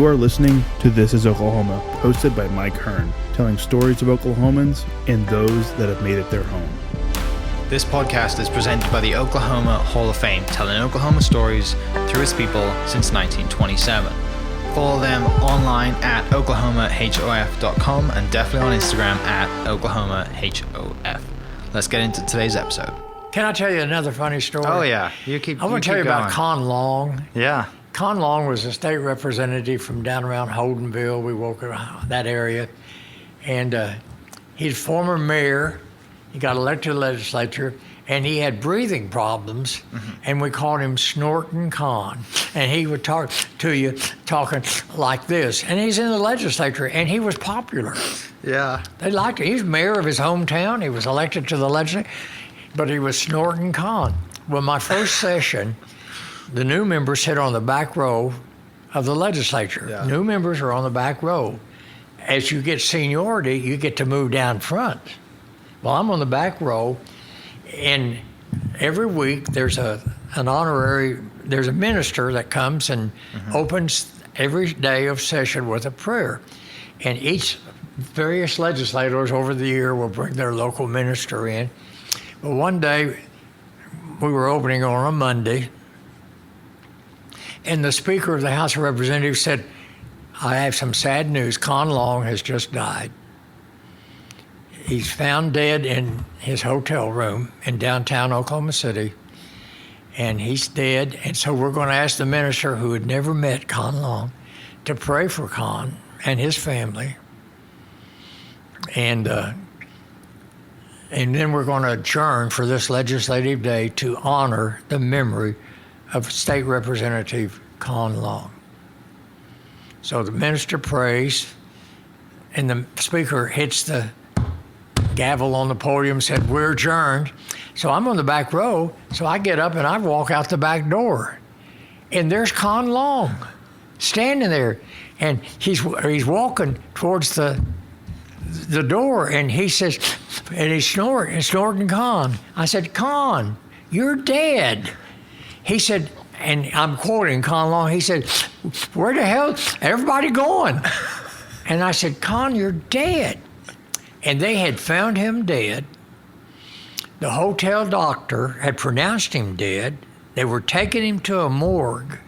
You are listening to This is Oklahoma, hosted by Mike Hearn, telling stories of Oklahomans and those that have made it their home. This podcast is presented by the Oklahoma Hall of Fame, telling Oklahoma stories through its people since 1927. Follow them online at oklahomahof.com and definitely on Instagram at oklahomahof. Let's get into today's episode. Can I tell you another funny story? Oh yeah, I want to tell you about Con Long. Yeah. Con Long was a state representative from down around Holdenville. We woke around that area. And he's former mayor. He got elected to the legislature, and he had breathing problems, and we called him Snortin' Con. And he would talk to you talking like this. And he's in the legislature, and he was popular. Yeah. They liked him. He's mayor of his hometown. He was elected to the legislature, but he was Snortin' Con. Well, my first session, the new members sit on the back row of the legislature. Yeah. New members are on the back row. As you get seniority, you get to move down front. Well, I'm on the back row, and every week there's there's a minister that comes and opens every day of session with a prayer. And each various legislators over the year will bring their local minister in. But one day, we were opening on a Monday, and the Speaker of the House of Representatives said, I have some sad news. Con Long has just died. He's found dead in his hotel room in downtown Oklahoma City, and he's dead. And so we're going to ask the minister, who had never met Con Long, to pray for Con and his family. And then we're going to adjourn for this legislative day to honor the memory of State Representative Con Long. So the minister prays, and the Speaker hits the gavel on the podium, said, we're adjourned. So I'm on the back row, so I get up and I walk out the back door. And there's Con Long standing there, and he's walking towards the door, and he says, and he's snorting Con. I said, Con, you're dead. He said, and I'm quoting Con Long, he said, where the hell everybody going? And I said, Con, you're dead. And they had found him dead. The hotel doctor had pronounced him dead. They were taking him to a morgue,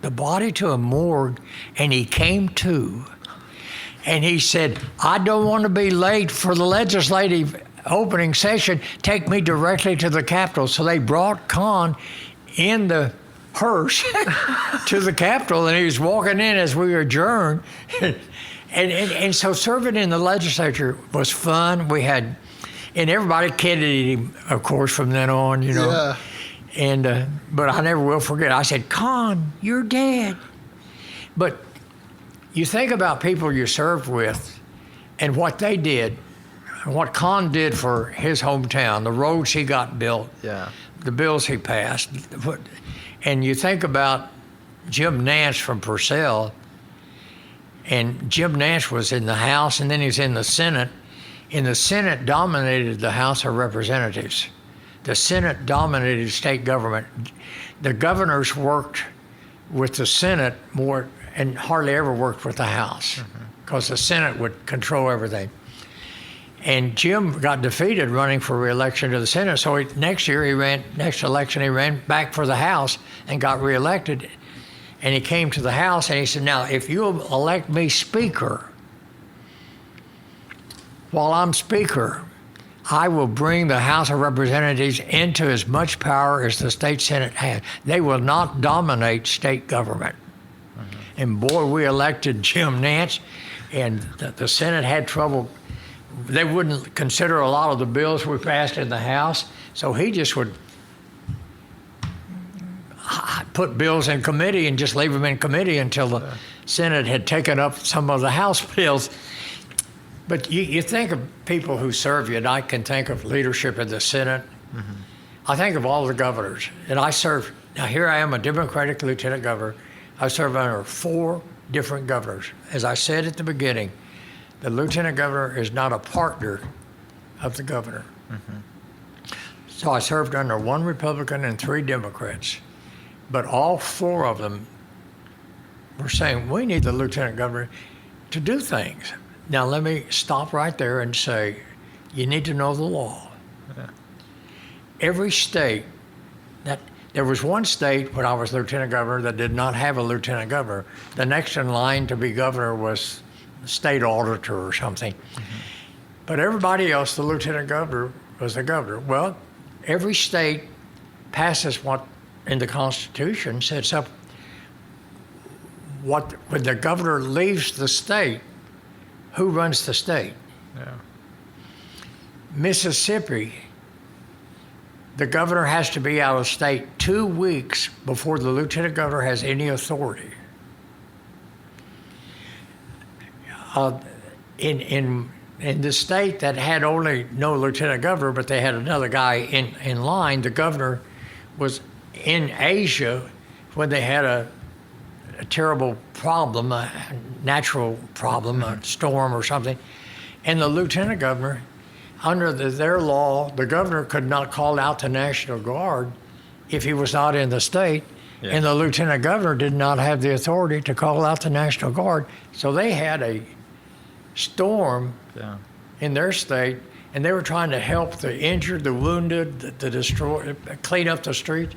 the body to a morgue, and he came to. And he said, I don't want to be late for the legislative opening session. Take me directly to the Capitol. So they brought Con in the hearse to the Capitol, and he was walking in as we adjourned. And so serving in the legislature was fun. We had, and everybody kidded him, of course, from then on, you know. Yeah. And but I never will forget. I said, Con, you're dead. But you think about people you served with and what they did, what Con did for his hometown, the roads he got built, the bills he passed. And you think about Jim Nance from Purcell, and Jim Nance was in the House, and then he was in the Senate. And the Senate dominated the House of Representatives. The Senate dominated state government. The governors worked with the Senate more and hardly ever worked with the House, because the Senate would control everything. And Jim got defeated running for re-election to the Senate. So next election, he ran back for the House and got re-elected. And he came to the House and he said, now, if you elect me Speaker, while I'm Speaker, I will bring the House of Representatives into as much power as the state Senate has. They will not dominate state government. And boy, we elected Jim Nance, and the Senate had trouble. They wouldn't consider a lot of the bills we passed in the House, so he just would put bills in committee and just leave them in committee until the Senate had taken up some of the House bills. But you think of people who serve you, and I can think of leadership in the Senate. I think of all the governors, and I serve. Now here I am, a Democratic lieutenant governor. I serve under 4 different governors. As I said at the beginning, the lieutenant governor is not a partner of the governor. So I served under 1 Republican and 3 Democrats. But all 4 of them were saying, we need the lieutenant governor to do things. Now, let me stop right there and say, you need to know the law. Yeah. Every state there was one state when I was lieutenant governor that did not have a lieutenant governor. The next in line to be governor was the state auditor or something. Mm-hmm. But everybody else, the lieutenant governor was the governor. Well, every state passes what in the Constitution sets up when the governor leaves the state, who runs the state? Yeah. Mississippi, the governor has to be out of state 2 weeks before the lieutenant governor has any authority. In the state that had only no lieutenant governor, but they had another guy in line, the governor was in Asia when they had a terrible problem, a natural problem, a storm or something, and the lieutenant governor, under their law, the governor could not call out the National Guard if he was not in the state, and the lieutenant governor did not have the authority to call out the National Guard. So they had a storm in their state, and they were trying to help the injured, the wounded, the destroyed, clean up the street,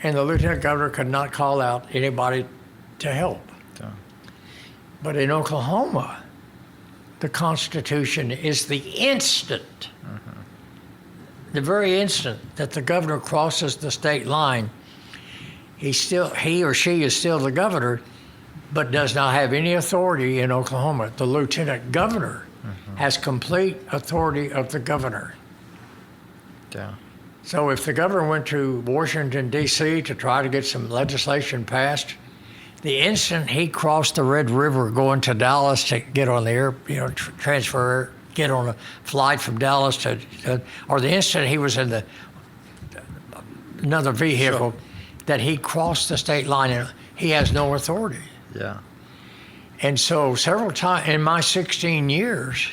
and the lieutenant governor could not call out anybody to help. But in Oklahoma, the Constitution is the instant, the very instant that the governor crosses the state line, he or she is still the governor, but does not have any authority in Oklahoma. The lieutenant governor has complete authority of the governor. Yeah. So if the governor went to Washington, D.C. to try to get some legislation passed, the instant he crossed the Red River going to Dallas to get on the get on a flight from Dallas or the instant he was in another vehicle, that he crossed the state line, and he has no authority. Yeah. And so several times in my 16 years,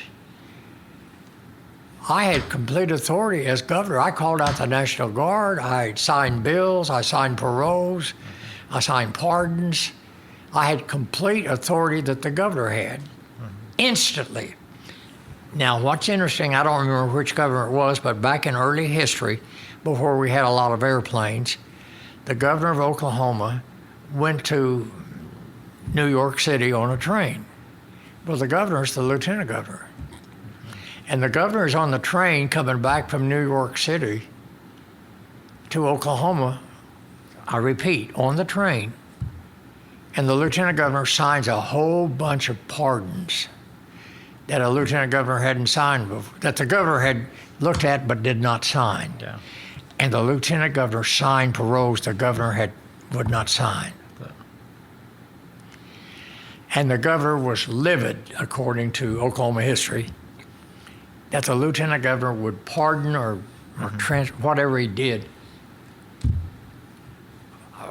I had complete authority as governor. I called out the National Guard. I signed bills. I signed paroles. I signed pardons. I had complete authority that the governor had instantly. Now, what's interesting, I don't remember which governor it was, but back in early history, before we had a lot of airplanes, the governor of Oklahoma went to New York City on a train. Well, the governor's the lieutenant governor. And the governor's on the train coming back from New York City to Oklahoma, I repeat, on the train. And the lieutenant governor signs a whole bunch of pardons that a lieutenant governor hadn't signed before, that the governor had looked at but did not sign. Yeah. And the lieutenant governor signed paroles the governor would not sign. And the governor was livid, according to Oklahoma history, that the lieutenant governor would pardon or whatever he did.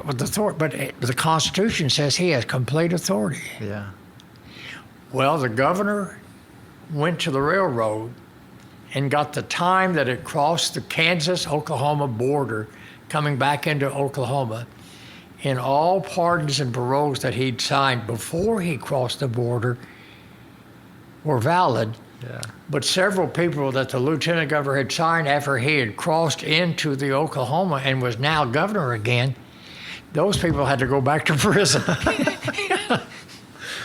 But the Constitution says he has complete authority. Yeah. Well, the governor went to the railroad and got the time that it crossed the Kansas-Oklahoma border coming back into Oklahoma, and all pardons and paroles that he'd signed before he crossed the border were valid. Yeah. But several people that the lieutenant governor had signed after he had crossed into the Oklahoma and was now governor again, those people had to go back to prison.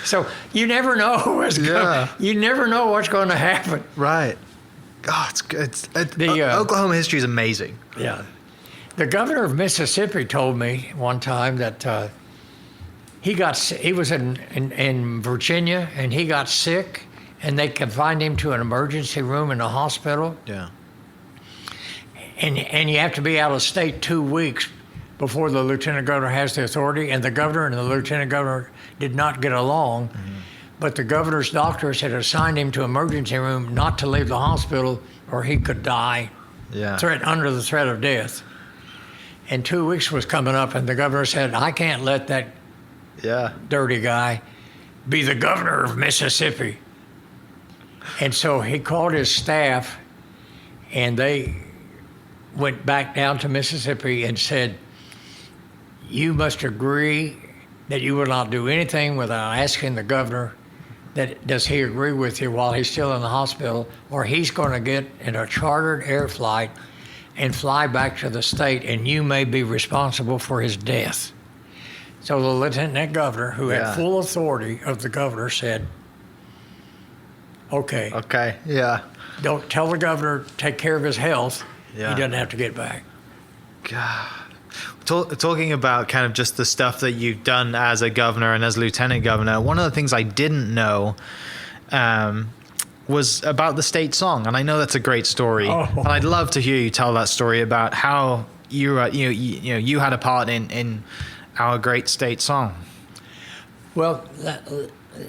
So you never know you never know what's going to happen. Right. Oh, Oklahoma history is amazing. Yeah. The governor of Mississippi told me one time that he was in Virginia and he got sick and they confined him to an emergency room in a hospital. Yeah. And you have to be out of state 2 weeks before the lieutenant governor has the authority, and the governor and the lieutenant governor did not get along. But the governor's doctors had assigned him to emergency room not to leave the hospital or he could die under the threat of death. And 2 weeks was coming up, and the governor said, I can't let that dirty guy be the governor of Mississippi. And so he called his staff, and they went back down to Mississippi and said, you must agree that you will not do anything without asking the governor that does he agree with you while he's still in the hospital, or he's going to get in a chartered air flight and fly back to the state, and you may be responsible for his death. So the lieutenant governor, who had full authority of the governor, said, okay. Okay, yeah. Don't tell the governor, take care of his health. Yeah. He doesn't have to get back. God. Talking about kind of just the stuff that you've done as a governor and as lieutenant governor, one of the things I didn't know was about the state song, and I know that's a great story. And I'd love to hear you tell that story about how you had a part in our great state song. Well,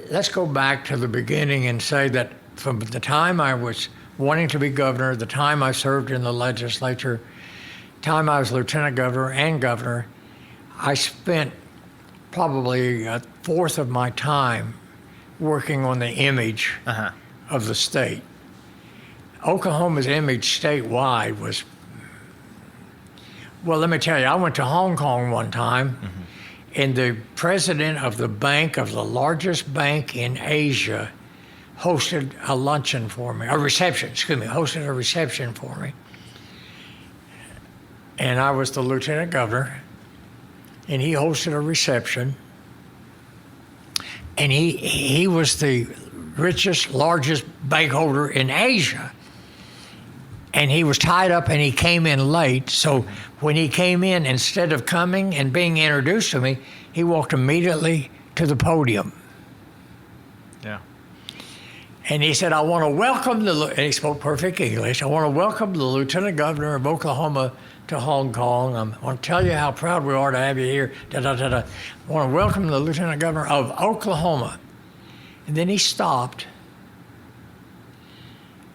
let's go back to the beginning and say that from the time I was wanting to be governor, the time I served in the legislature, time I was lieutenant governor and governor, I spent probably a fourth of my time working on the image of the state. Oklahoma's image statewide was, well, let me tell you, I went to Hong Kong one time, and the president of the largest bank in Asia, hosted a luncheon for me, hosted a reception for me. And I was the lieutenant governor, and he hosted a reception. And he was the richest, largest bank holder in Asia. And he was tied up and he came in late. So when he came in, instead of coming and being introduced to me, he walked immediately to the podium. Yeah. And he said, I want to welcome and he spoke perfect English, I want to welcome the lieutenant governor of Oklahoma to Hong Kong. I want to tell you how proud we are to have you here. I want to welcome the lieutenant governor of Oklahoma. And then he stopped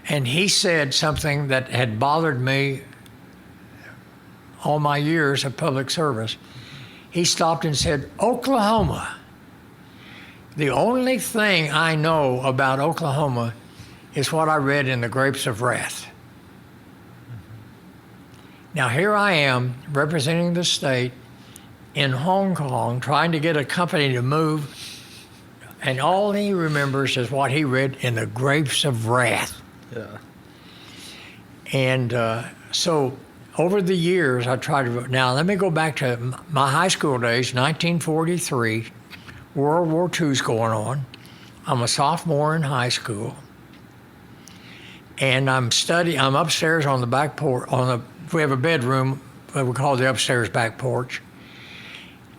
and he said something that had bothered me all my years of public service. He stopped and said, Oklahoma. The only thing I know about Oklahoma is what I read in the Grapes of Wrath. Now here I am representing the state in Hong Kong, trying to get a company to move, and all he remembers is what he read in the Grapes of Wrath. Yeah. And so over the years, I tried to, now let me go back to my high school days, 1943, World War II's going on. I'm a sophomore in high school, and I'm upstairs on the back porch, we have a bedroom that we call the upstairs back porch.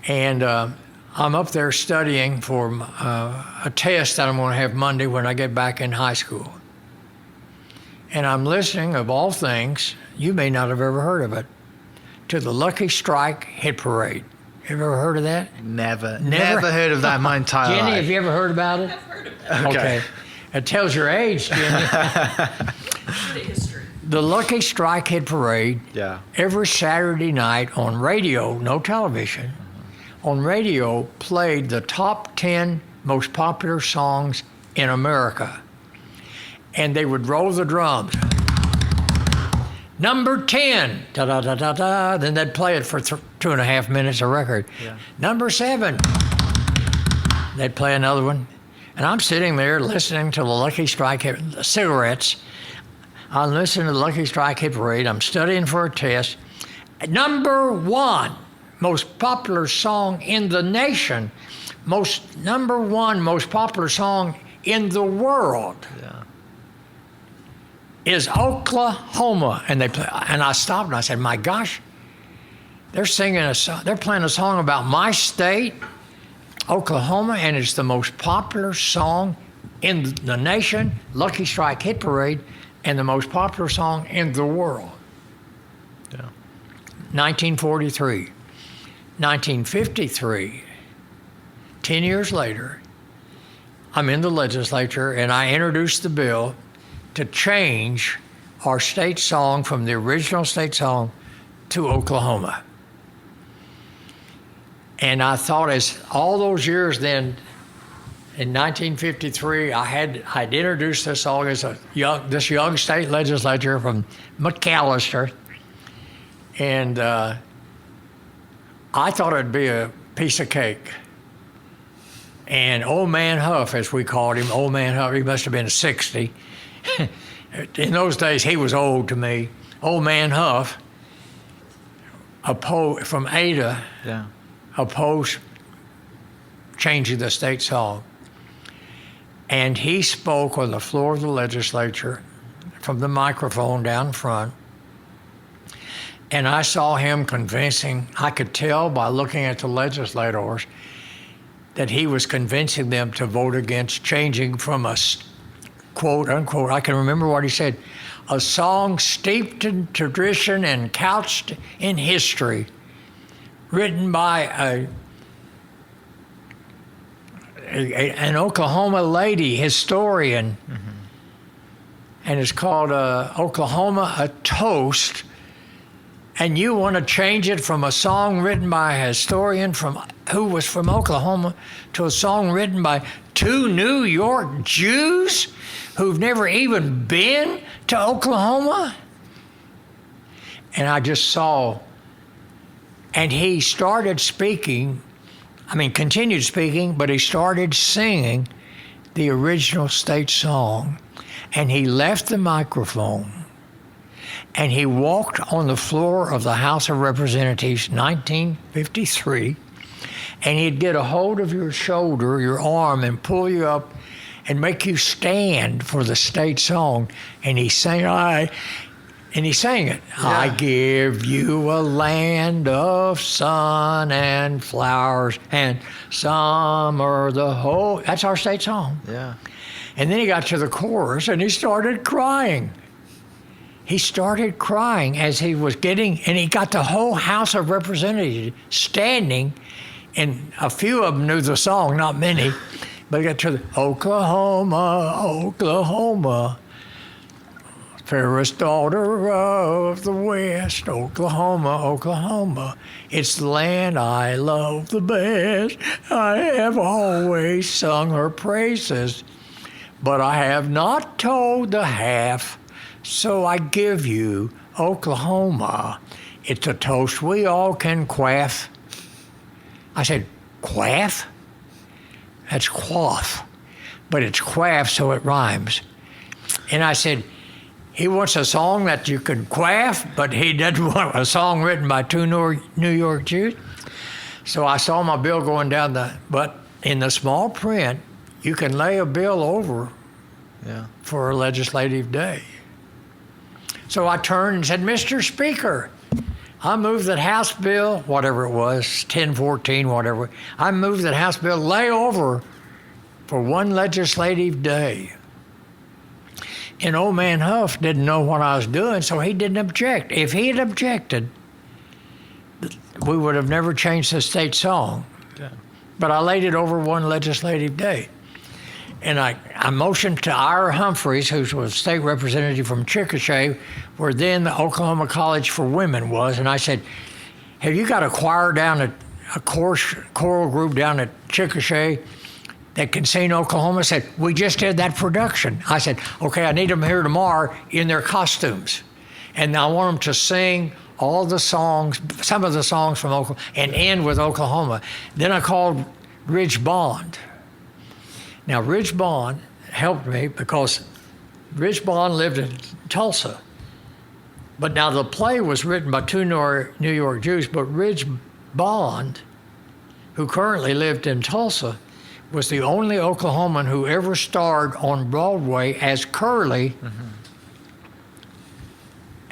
And I'm up there studying for a test that I'm going to have Monday when I get back in high school. And I'm listening, of all things, you may not have ever heard of it, to the Lucky Strike Hit Parade. You ever heard of that? Never heard of that in my entire life. Jenny, have you ever heard about it? I've heard of it. Okay. It tells your age, Jenny. The history. The Lucky Strike Hit Parade, every Saturday night on radio, no television, on radio played the top 10 most popular songs in America. And they would roll the drums. Number 10, da-da-da-da-da, then they'd play it for 2.5 minutes a record. Yeah. Number 7, they'd play another one. And I'm sitting there listening to the Lucky Strike cigarettes. I'm listening to the Lucky Strike Hit Parade. I'm studying for a test. Number 1 most popular song in the nation, number 1 most popular song in the world is Oklahoma. And they play, and I stopped and I said, my gosh, they're singing they're playing a song about my state, Oklahoma, and it's the most popular song in the nation, Lucky Strike Hit Parade, and the most popular song in the world. 1943. 1953, 10 years later, I'm in the legislature and I introduced the bill to change our state song from the original state song to Oklahoma. And I thought, as all those years then, in 1953, I'd introduced this song as this young state legislature from McAlester, and I thought it'd be a piece of cake. And Old Man Huff, as we called him, Old Man Huff, he must have been 60. In those days, he was old to me. Old Man Huff, from Ada, Yeah. opposed changing the state song. And he spoke on the floor of the legislature from the microphone down front. And I saw him convincing, I could tell by looking at the legislators that he was convincing them to vote against changing from a quote unquote, I can remember what he said, a song steeped in tradition and couched in history, written by an Oklahoma lady historian, and it's called Oklahoma a Toast. And you want to change it from a song written by a historian who was from Oklahoma to a song written by two New York Jews who've never even been to Oklahoma? And I just saw, and he started speaking, continued speaking, but he started singing the original state song. And he left the microphone and he walked on the floor of the House of Representatives, 1953, and he'd get a hold of your shoulder, your arm, and pull you up and make you stand for the state song. And he sang it. Yeah. I give you a land of sun and flowers and summer the whole. That's our state song. Yeah. And then he got to the chorus and he started crying. He started crying as he was getting, and he got the whole House of Representatives standing, and a few of them knew the song, not many, but he got to the Oklahoma, Oklahoma, fairest daughter of the West, Oklahoma, Oklahoma, it's the land I love the best. I have always sung her praises, but I have not told the half. So I give you Oklahoma. It's a toast we all can quaff. I said, quaff? That's quaff. But it's quaff, so it rhymes. And I said, he wants a song that you can quaff, but he doesn't want a song written by two New York Jews. So I saw my bill going down but in the small print, you can lay a bill over for a legislative day. So I turned and said, Mr. Speaker, I move that House Bill, whatever it was, 1014, whatever, I move that House Bill lay over for one legislative day. And Old Man Huff didn't know what I was doing, so he didn't object. If he had objected, we would have never changed the state song. Yeah. But I laid it over one legislative day. And I motioned to Ira Humphreys, who was state representative from Chickasha, where then the Oklahoma College for Women was, and I said, have you got a choir down at a choral group down at Chickasha that can sing Oklahoma? Said, we just did that production. I said, okay, I need them here tomorrow in their costumes. And I want them to sing all the songs, some of the songs from Oklahoma, and end with Oklahoma. Then I called Ridge Bond. Now, Ridge Bond helped me because Ridge Bond lived in Tulsa. But now the play was written by two New York Jews, but Ridge Bond, who currently lived in Tulsa, was the only Oklahoman who ever starred on Broadway as Curly. Mm-hmm.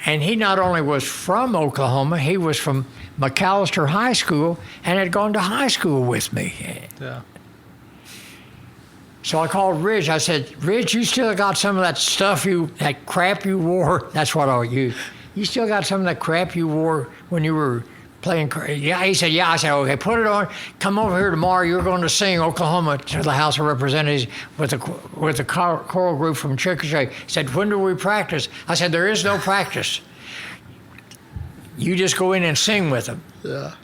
And he not only was from Oklahoma, he was from McAlester High School and had gone to high school with me. Yeah. So I called Ridge. I said, Ridge, you still got some of that stuff that crap you wore? That's what I used. You still got some of that crap you wore when you were playing? Yeah, he said, yeah. I said, okay, put it on. Come over here tomorrow. You're going to sing Oklahoma to the House of Representatives with the choral group from Chickasha. He said, when do we practice? I said, there is no practice. You just go in and sing with them. Yeah.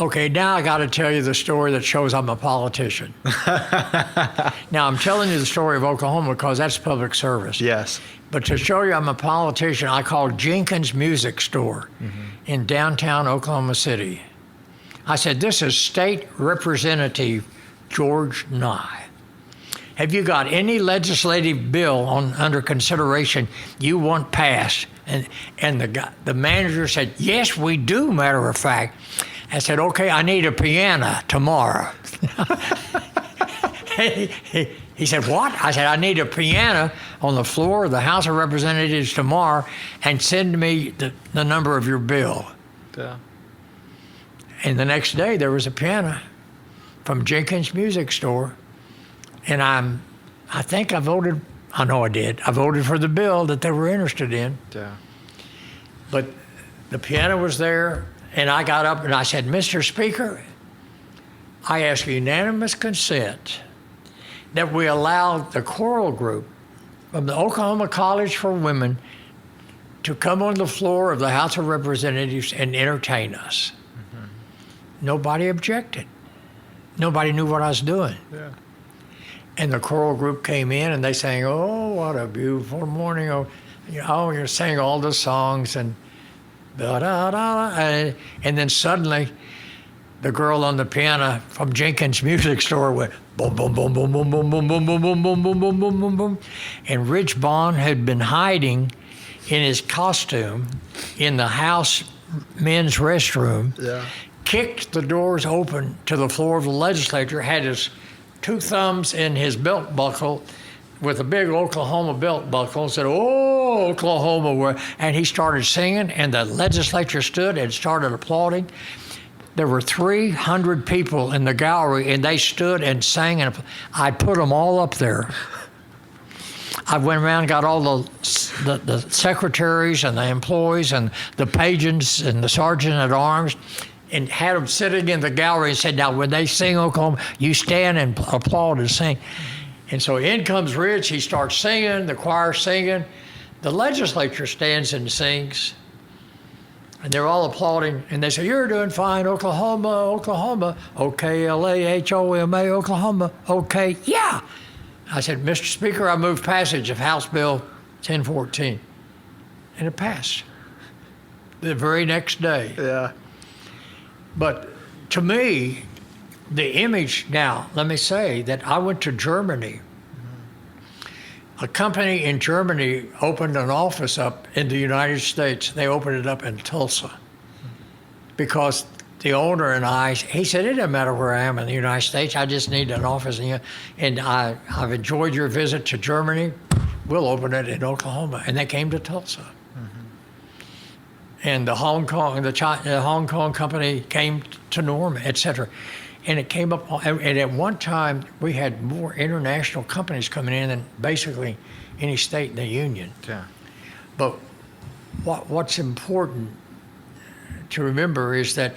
Okay, now I got to tell you the story that shows I'm a politician. Now, I'm telling you the story of Oklahoma because that's public service. Yes. But to show you I'm a politician, I called Jenkins Music Store in downtown Oklahoma City. I said, this is State Representative George Nigh. Have you got any legislative bill under consideration you want passed? And the manager said, yes, we do, matter of fact. I said, okay, I need a piano tomorrow. He said, what? I said, I need a piano on the floor of the House of Representatives tomorrow, and send me the number of your bill. Yeah. And the next day there was a piano from Jenkins Music Store, and I think I voted, I know I did, I voted for the bill that they were interested in. Yeah. But the piano was there, and I got up and I said, Mr. Speaker, I ask unanimous consent that we allow the choral group from the Oklahoma College for Women to come on the floor of the House of Representatives and entertain us. Mm-hmm. Nobody objected. Nobody knew what I was doing. Yeah. And the choral group came in and they sang, oh, what a beautiful morning. Oh, you're saying all the songs and da-da-da. And then suddenly the girl on the piano from Jenkins Music Store went boom, boom, boom, boom, boom, boom, boom, boom, boom, boom, boom, boom, boom, boom, boom, boom. And Rich Bond had been hiding in his costume in the House men's restroom, kicked the doors open to the floor of the legislature, had his two thumbs in his belt buckle with a big Oklahoma belt buckle, and said, oh, Oklahoma, and he started singing, and the legislature stood and started applauding. There were 300 people in the gallery, and they stood and sang, and I put them all up there. I went around and got all the secretaries and the employees and the pages and the sergeant at arms, and had them sitting in the gallery and said, now, when they sing Oklahoma, you stand and applaud and sing. And so in comes Rich, he starts singing, the choir singing, the legislature stands and sings. And they're all applauding, and they say, you're doing fine, Oklahoma, Oklahoma, O-K-L-A-H-O-M-A, Oklahoma, okay, yeah. I said, Mr. Speaker, I move passage of House Bill 1014. And it passed the very next day. Yeah. But to me, the image now, let me say that I went to Germany. A company in Germany opened an office up in the United States. They opened it up in Tulsa because the owner and he said, it doesn't matter where I am in the United States. I just need an office. And I've enjoyed your visit to Germany. We'll open it in Oklahoma. And they came to Tulsa. And the Hong Kong company came to Norman, et cetera. And it came up, and at one time, we had more international companies coming in than basically any state in the union. Yeah. But what's important to remember is that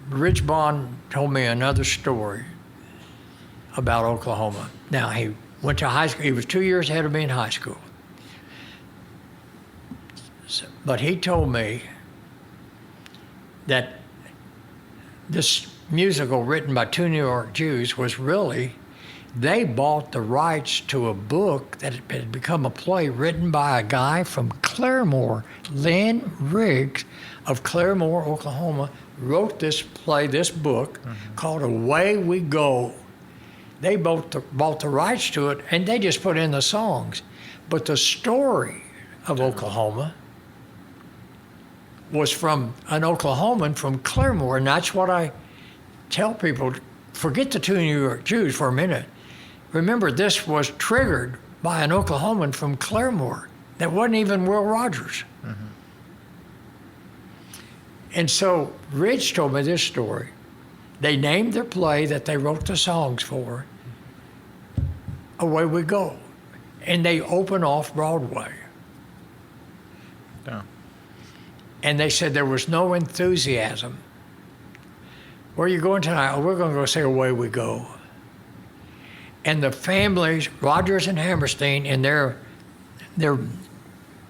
Rich Bond told me another story about Oklahoma. Now, he went to high school. He was 2 years ahead of me in high school. But he told me that this musical written by two New York Jews was really, they bought the rights to a book that had become a play written by a guy from Claremore. Lynn Riggs of Claremore, Oklahoma, wrote this play, this book, called Away We Go. They bought the rights to it, and they just put in the songs. But the story of Oklahoma was from an Oklahoman from Claremore, and that's what I tell people. Forget the two New York Jews for a minute. Remember, this was triggered by an Oklahoman from Claremore that wasn't even Will Rogers. And so Rich told me this story. They named their play that they wrote the songs for, Away We Go. And they open off Broadway. Yeah. And they said there was no enthusiasm. Where are you going tonight? Oh, we're going to go say Away We Go. And the families, Rogers and Hammerstein, and their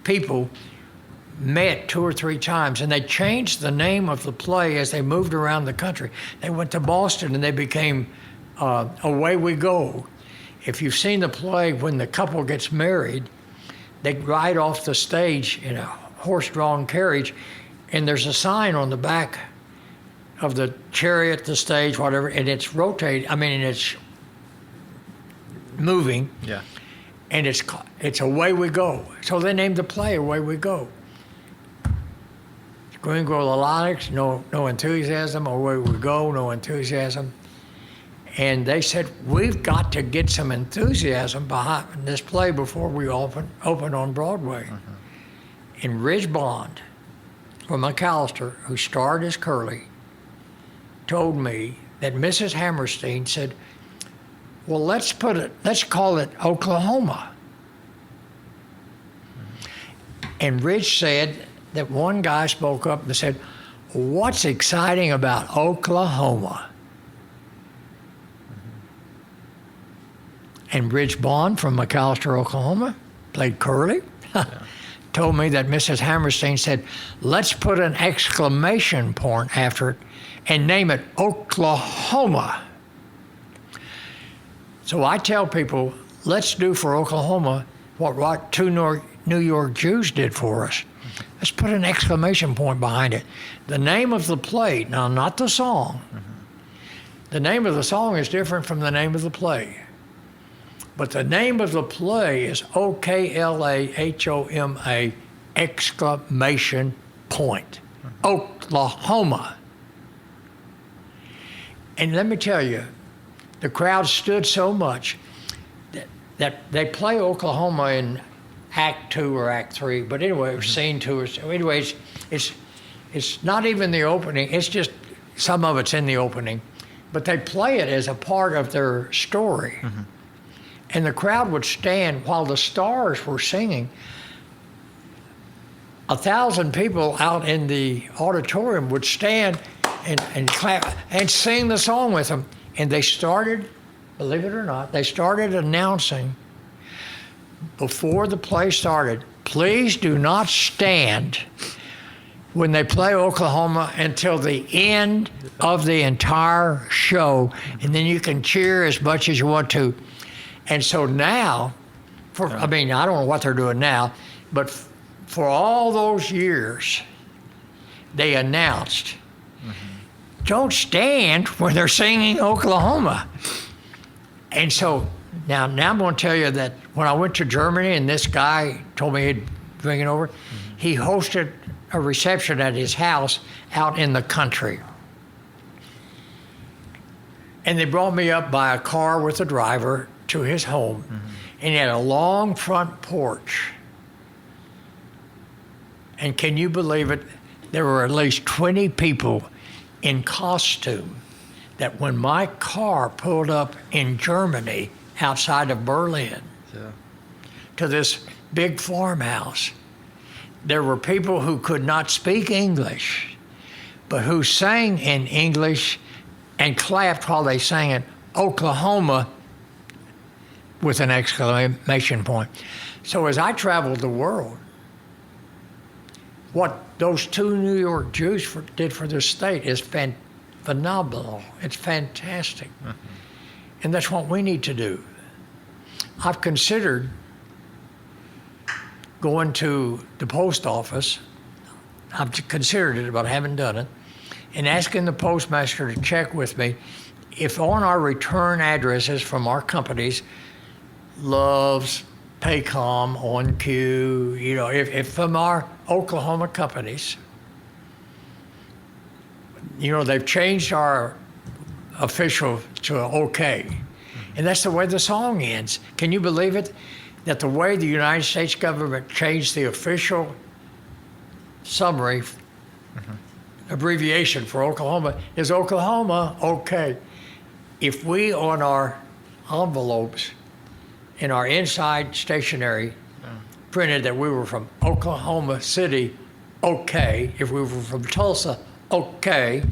people met 2 or 3 times, and they changed the name of the play as they moved around the country. They went to Boston, and they became Away We Go. If you've seen the play, when the couple gets married, they ride off the stage in a horse-drawn carriage, and there's a sign on the back of the chariot, the stage, whatever, and it's rotating. I mean, it's moving, Yeah. and it's Away We Go. So they named the play Away We Go. Green Grow Melodics, no enthusiasm. Away We Go, no enthusiasm. And they said, we've got to get some enthusiasm behind this play before we open on Broadway. And Ridge Bond from McAlester, who starred as Curly, told me that Mrs. Hammerstein said, well, let's call it Oklahoma. And Ridge said that one guy spoke up and said, what's exciting about Oklahoma? And Ridge Bond from McAlester, Oklahoma, played Curly, told me that Mrs. Hammerstein said, let's put an exclamation point after it and name it Oklahoma. So I tell people, let's do for Oklahoma what two New York Jews did for us. Let's put an exclamation point behind it. The name of the play, now not the song. The name of the song is different from the name of the play. But the name of the play is Oklahoma, exclamation point. Oklahoma. And let me tell you, the crowd stood so much that they play Oklahoma in Act 2 or Act 3, but anyway, it was Scene 2 or so. Anyways, it's not even the opening, it's just some of it's in the opening, but they play it as a part of their story. And the crowd would stand while the stars were singing. 1,000 people out in the auditorium would stand and clap and sing the song with them. And they started, believe it or not, they started announcing before the play started, please do not stand when they play Oklahoma until the end of the entire show. And then you can cheer as much as you want to. And so now, I don't know what they're doing now, but for all those years, they announced, don't stand when they're singing Oklahoma. And so now I'm going to tell you that when I went to Germany and this guy told me he'd bring it over, he hosted a reception at his house out in the country. And they brought me up by a car with a driver to his home, and he had a long front porch. And can you believe it? There were at least 20 people in costume that when my car pulled up in Germany outside of Berlin to this big farmhouse, there were people who could not speak English, but who sang in English and clapped while they sang it, Oklahoma, with an exclamation point. So as I traveled the world, what those two New York Jews did for this state is phenomenal. It's fantastic. And that's what we need to do. I've considered going to the post office. I've considered it, but I haven't done it, and asking the postmaster to check with me if on our return addresses from our companies, Love's, Paycom, OnQ, if from our Oklahoma companies, they've changed our official to OK. And that's the way the song ends. Can you believe it? That the way the United States government changed the official summary, abbreviation for Oklahoma is Oklahoma, OK. If we on our envelopes in our inside stationery printed that we were from Oklahoma City, OK. If we were from Tulsa, OK.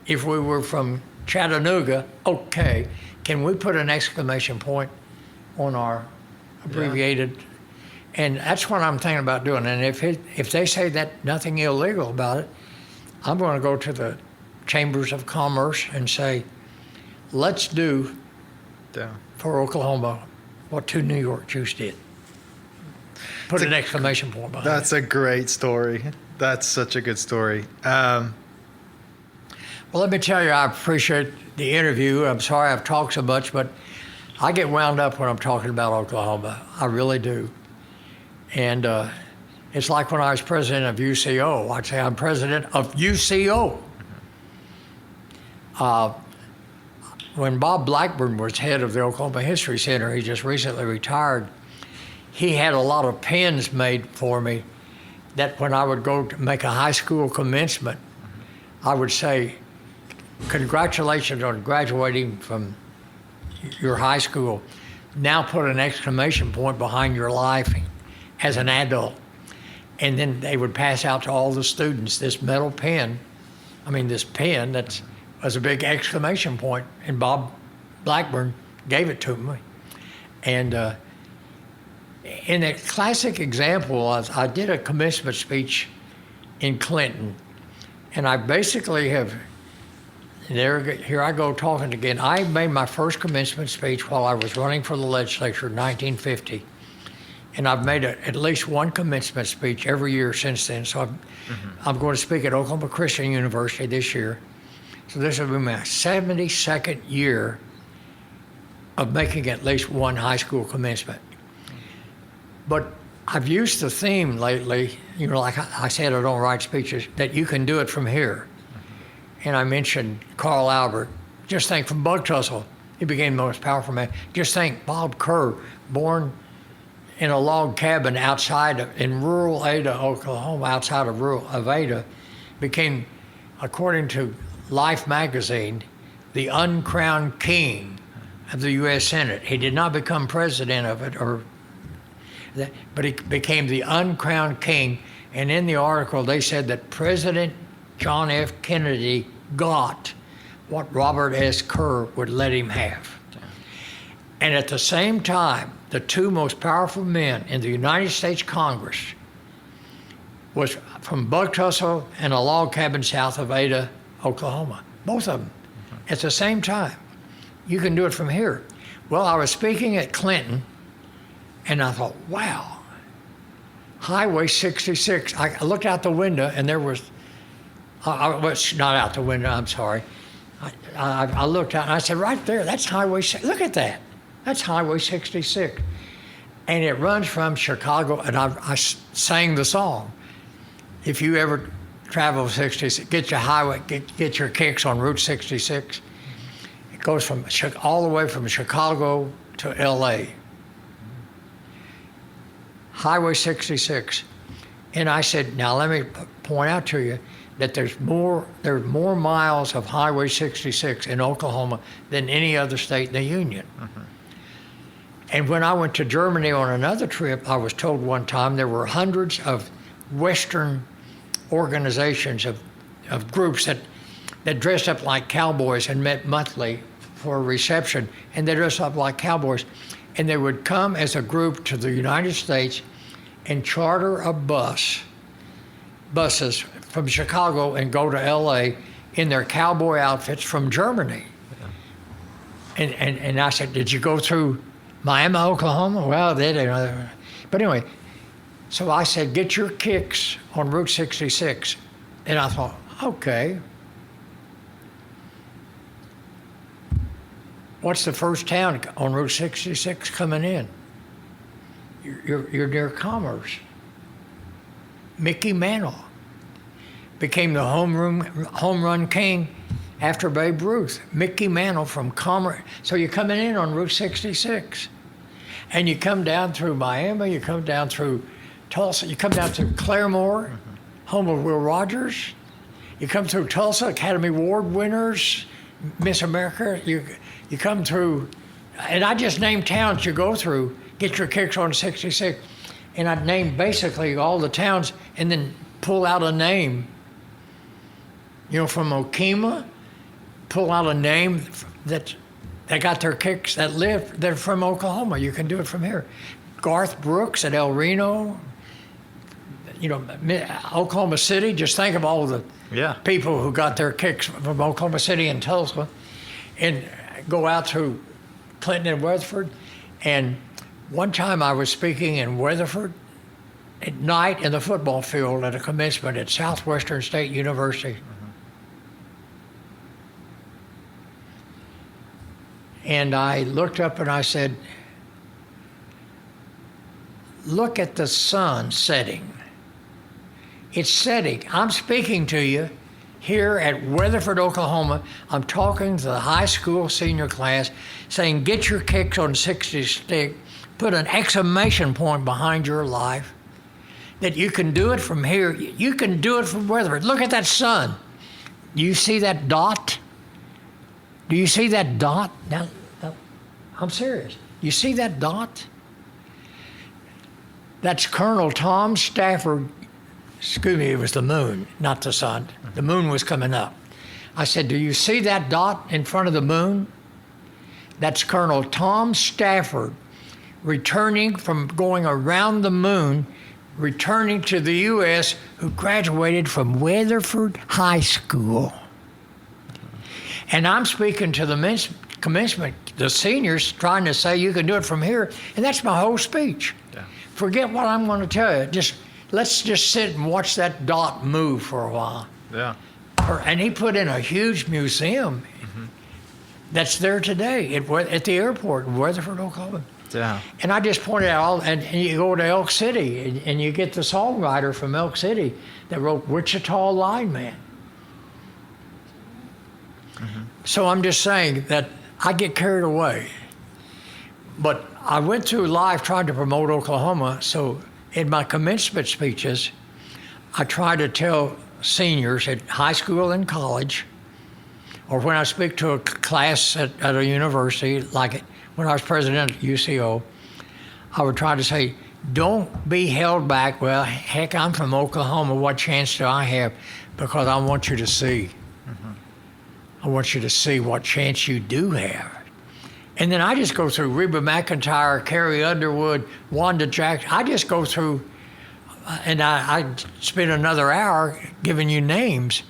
If we were from Chattanooga, OK. Can we put an exclamation point on our abbreviated? And that's what I'm thinking about doing. And if they say that nothing illegal about it, I'm going to go to the chambers of commerce and say, let's do for Oklahoma what two New York Jews did. Put an exclamation point behind That's it. a great story. That's such a good story. Well, let me tell you, I appreciate the interview. I'm sorry I've talked so much, but I get wound up when I'm talking about Oklahoma. I really do. And it's like when I was president of UCO. I'd say I'm president of UCO. When Bob Blackburn was head of the Oklahoma History Center, he just recently retired, he had a lot of pins made for me that when I would go to make a high school commencement, I would say, congratulations on graduating from your high school. Now put an exclamation point behind your life as an adult. And then they would pass out to all the students this metal pen. This pen that was a big exclamation point, and Bob Blackburn gave it to me. And in a classic example, I did a commencement speech in Clinton, and I basically have, here I go talking again. I made my first commencement speech while I was running for the legislature in 1950, and I've made at least one commencement speech every year since then. So I'm going to speak at Oklahoma Christian University this year. So this will be my 72nd year of making at least one high school commencement. But I've used the theme lately, like I said, I don't write speeches, that you can do it from here. And I mentioned Carl Albert. Just think from Bug Tussle, he became the most powerful man. Just think Bob Kerr, born in a log cabin in rural Ada, Oklahoma, outside of Ada, became, according to Life magazine, the uncrowned king of the U.S. Senate. He did not become president of it, but he became the uncrowned king. And in the article, they said that President John F. Kennedy got what Robert S. Kerr would let him have. And at the same time, the two most powerful men in the United States Congress was from Bug Tussle and a log cabin south of Ada, Oklahoma. Both of them at the same time. You can do it from here. Well, I was speaking at Clinton, and I thought, wow, Highway 66. I looked out the window, and there was, not out the window, I'm sorry. I looked out, and I said, right there, that's Highway 6. Look at that. That's Highway 66. And it runs from Chicago, and I sang the song. If you ever travel 66, get your kicks on Route 66. It goes from all the way from Chicago to LA. Highway 66. And I said, now let me point out to you that there's more miles of Highway 66 in Oklahoma than any other state in the Union. And when I went to Germany on another trip, I was told one time there were hundreds of Western organizations of groups that dressed up like cowboys and met monthly for a reception, and they dressed up like cowboys. And they would come as a group to the United States and charter a buses from Chicago and go to LA in their cowboy outfits from Germany. And I said, did you go through Miami, Oklahoma? Well, they didn't. But anyway, so I said, get your kicks on Route 66. And I thought, okay. What's the first town on Route 66 coming in? You're near Commerce. Mickey Mantle became the home run king after Babe Ruth. Mickey Mantle from Commerce. So you're coming in on Route 66. And you come down through Miami, you come down through Tulsa, you come down through Claremore, home of Will Rogers. You come through Tulsa, Academy Award winners, Miss America. You come through, and I just named towns you go through, get your kicks on 66. And I'd name basically all the towns and then pull out a name. From Okemah, pull out a name that they got their kicks that live, they're from Oklahoma. You can do it from here. Garth Brooks at El Reno, Oklahoma City. Just think of all the people who got their kicks from Oklahoma City and Tulsa, and go out to Clinton and Weatherford. And one time I was speaking in Weatherford at night in the football field at a commencement at Southwestern State University. And I looked up and I said, look at the sun setting. It's setting. I'm speaking to you here at Weatherford, Oklahoma. I'm talking to the high school senior class, saying, get your kicks on 60 stick, put an exclamation point behind your life, that you can do it from here. You can do it from Weatherford. Look at that sun. Do you see that dot? Do you see that dot? Now, I'm serious. You see that dot? That's Colonel Tom Stafford. Excuse me, it was the moon, not the sun. The moon was coming up. I said, do you see that dot in front of the moon? That's Colonel Tom Stafford returning from going around the moon, returning to the U.S., who graduated from Weatherford High School. And I'm speaking to the commencement, the seniors, trying to say you can do it from here, and that's my whole speech. Yeah. Forget what I'm going to tell you. Let's just sit and watch that dot move for a while. Yeah. And he put in a huge museum that's there today at the airport in Weatherford, Oklahoma. Yeah. And I just pointed out, and you go to Elk City, and you get the songwriter from Elk City that wrote Wichita Lineman. So I'm just saying that I get carried away. But I went through life trying to promote Oklahoma, so in my commencement speeches, I try to tell seniors at high school and college, or when I speak to a class at a university, like when I was president at UCO, I would try to say, don't be held back. Well, heck, I'm from Oklahoma. What chance do I have? Because I want you to see. I want you to see what chance you do have. And then I just go through Reba McEntire, Carrie Underwood, Wanda Jackson. I just go through, and I spend another hour giving you names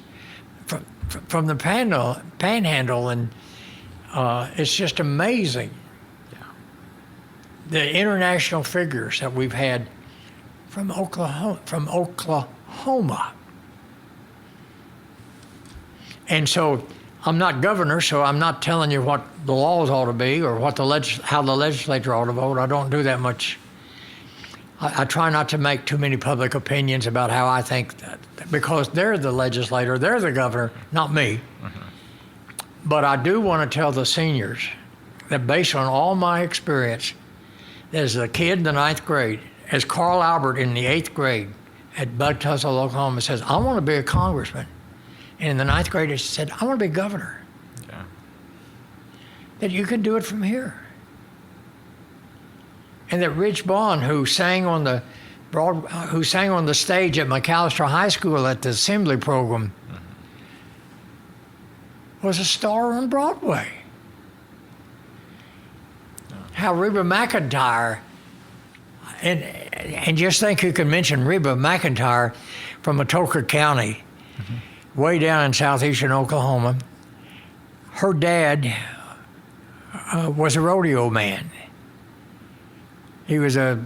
from the panhandle, and it's just amazing. Yeah. The international figures that we've had from Oklahoma. And so I'm not governor, so I'm not telling you what the laws ought to be or what how the legislature ought to vote. I don't do that much. I try not to make too many public opinions about how I think that, because they're the legislator, they're the governor, not me. But I do want to tell the seniors that based on all my experience, as a kid in the 9th grade, as Carl Albert in the 8th grade at Bud Tussle, Oklahoma, says, I want to be a congressman. And in the 9th grade, he said, I want to be governor. Yeah. That you can do it from here. And that Rich Bond, who sang on the stage at McAlester High School at the assembly program, was a star on Broadway. How Reba McEntire, and just think you can mention Reba McEntire from Atoka County, way down in southeastern Oklahoma. Her dad was a rodeo man. He was a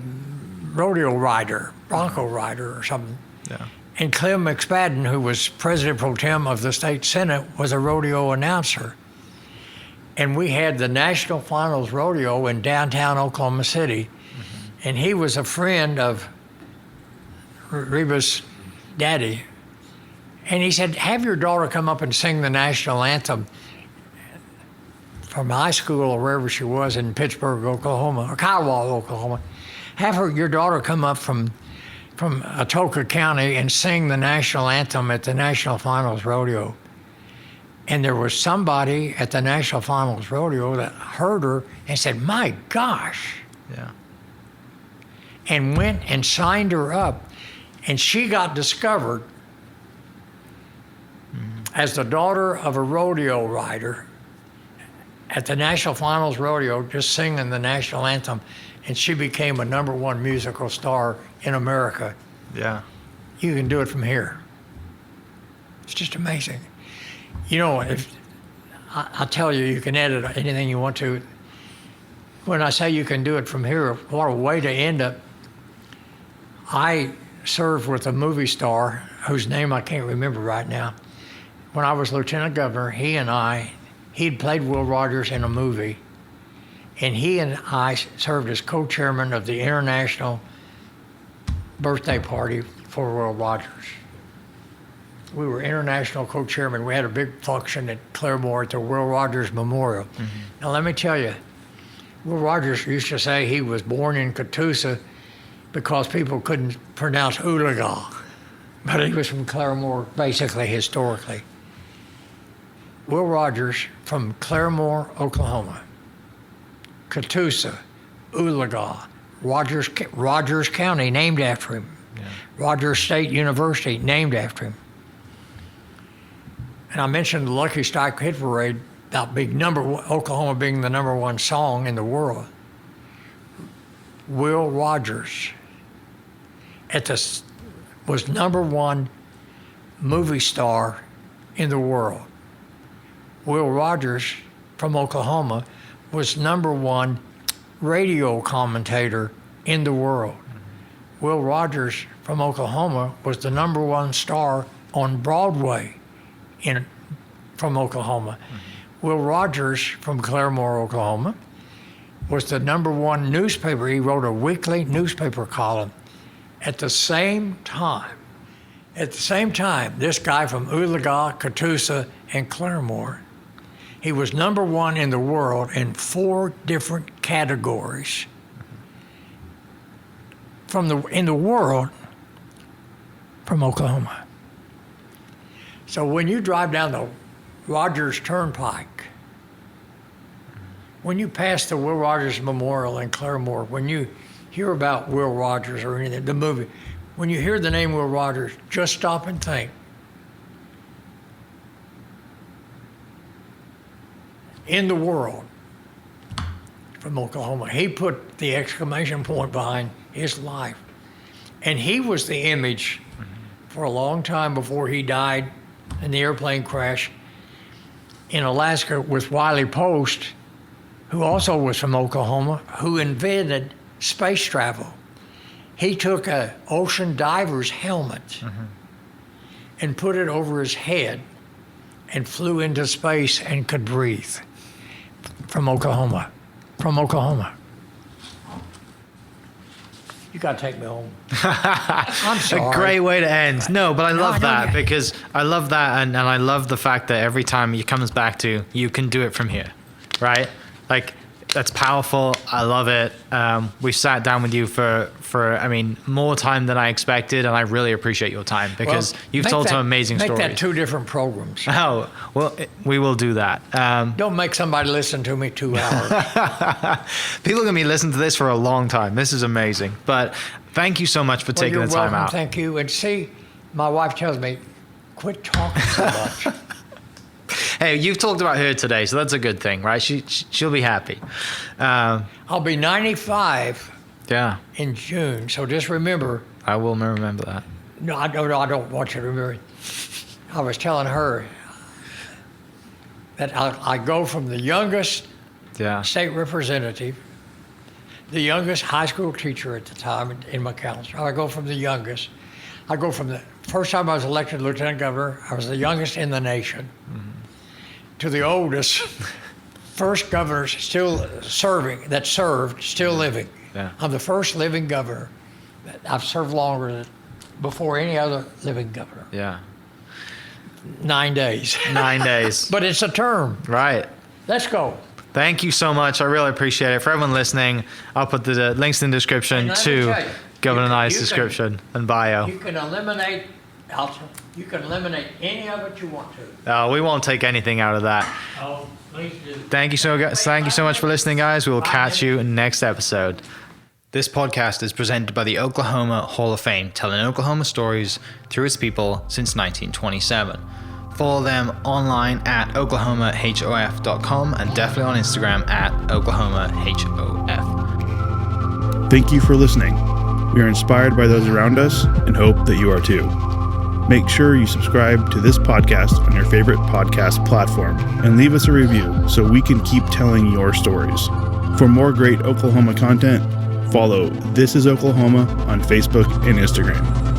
rodeo rider, bronco rider or something. Yeah. And Clem McSpadden, who was president pro tem of the state senate, was a rodeo announcer. And we had the national finals rodeo in downtown Oklahoma City. And he was a friend of Reba's daddy. And he said, have your daughter come up and sing the national anthem from high school or wherever she was in Pittsburgh, Oklahoma, or Kiowa, Oklahoma. Have your daughter come up from Atoka County and sing the national anthem at the National Finals Rodeo. And there was somebody at the National Finals Rodeo that heard her and said, my gosh. Yeah. And went and signed her up. And she got discovered as the daughter of a rodeo rider at the National Finals Rodeo, just singing the national anthem, and she became a #1 musical star in America. Yeah. You can do it from here. It's just amazing. You know, if I tell you, you can edit anything you want to. When I say you can do it from here, what a way to end up. I served with a movie star whose name I can't remember right now. When I was lieutenant governor, he'd played Will Rogers in a movie, And he and I served as co-chairman of the International Birthday Party for Will Rogers. We were international co-chairman. We had a big function at Claremore at the Will Rogers Memorial. Now, let me tell you, Will Rogers used to say he was born in Catoosa because people couldn't pronounce Oologah, but he was from Claremore, basically, historically. Will Rogers from Claremore, Oklahoma, Catoosa, Oologah, Rogers County, named after him. Yeah. Rogers State University, named after him. And I mentioned the Lucky Strike Hit Parade about Oklahoma being the #1 song in the world. Will Rogers was #1 movie star in the world. Will Rogers from Oklahoma was #1 radio commentator in the world. Will Rogers from Oklahoma was the #1 star on Broadway from Oklahoma. Will Rogers from Claremore, Oklahoma was the #1 newspaper. He wrote a weekly newspaper column. At the same time, this guy from Oologah, Catoosa, and Claremore, he was #1 in the world in 4 different categories. In the world, from Oklahoma. So when you drive down the Rogers Turnpike, when you pass the Will Rogers Memorial in Claremore, when you hear about Will Rogers or anything, the movie, when you hear the name Will Rogers, just stop and think. In the world, from Oklahoma. He put the exclamation point behind his life. And he was the image for a long time before he died in the airplane crash in Alaska with Wiley Post, who also was from Oklahoma, who invented space travel. He took an ocean diver's helmet and put it over his head and flew into space and could breathe. From Oklahoma. You got to take me home. I'm sorry. A great way to end. No, but I love that because I love that and I love the fact that every time it comes back to you can do it from here, right? Like, that's powerful. I love it. We sat down with you for more time than I expected, and I really appreciate your time because you've told some amazing stories. Make that 2 different programs. Oh, well, we will do that. Don't make somebody listen to me 2 hours. People are going to be listening to this for a long time. This is amazing. But thank you so much for taking the time out. Thank you. And see, my wife tells me, quit talking so much. Hey, you've talked about her today, so that's a good thing, right? She'll be happy. I'll be 95 in June, so just remember. I will remember that. No, I don't want you to remember. I was telling her that I go from the youngest state representative, the youngest high school teacher at the time in McAlester. I go from the youngest. I go from the first time I was elected lieutenant governor, I was the youngest in the nation, to the oldest, first governor still served, still living. Yeah. I'm the first living governor. I've served longer than before any other living governor. Yeah. 9 days. 9 days. But it's a term. Right. Let's go. Thank you so much. I really appreciate it. For everyone listening, I'll put the links in the description to Governor Nigh's description and bio. You can eliminate any of it you want to. We won't take anything out of that. Oh, please do. Thank you so much for listening, guys. We will catch you in the next episode. This podcast is presented by the Oklahoma Hall of Fame, telling Oklahoma stories through its people since 1927. Follow them online at oklahomahof.com and definitely on Instagram at oklahomahof. Thank you for listening. We are inspired by those around us and hope that you are too. Make sure you subscribe to this podcast on your favorite podcast platform and leave us a review so we can keep telling your stories. For more great Oklahoma content, follow This Is Oklahoma on Facebook and Instagram.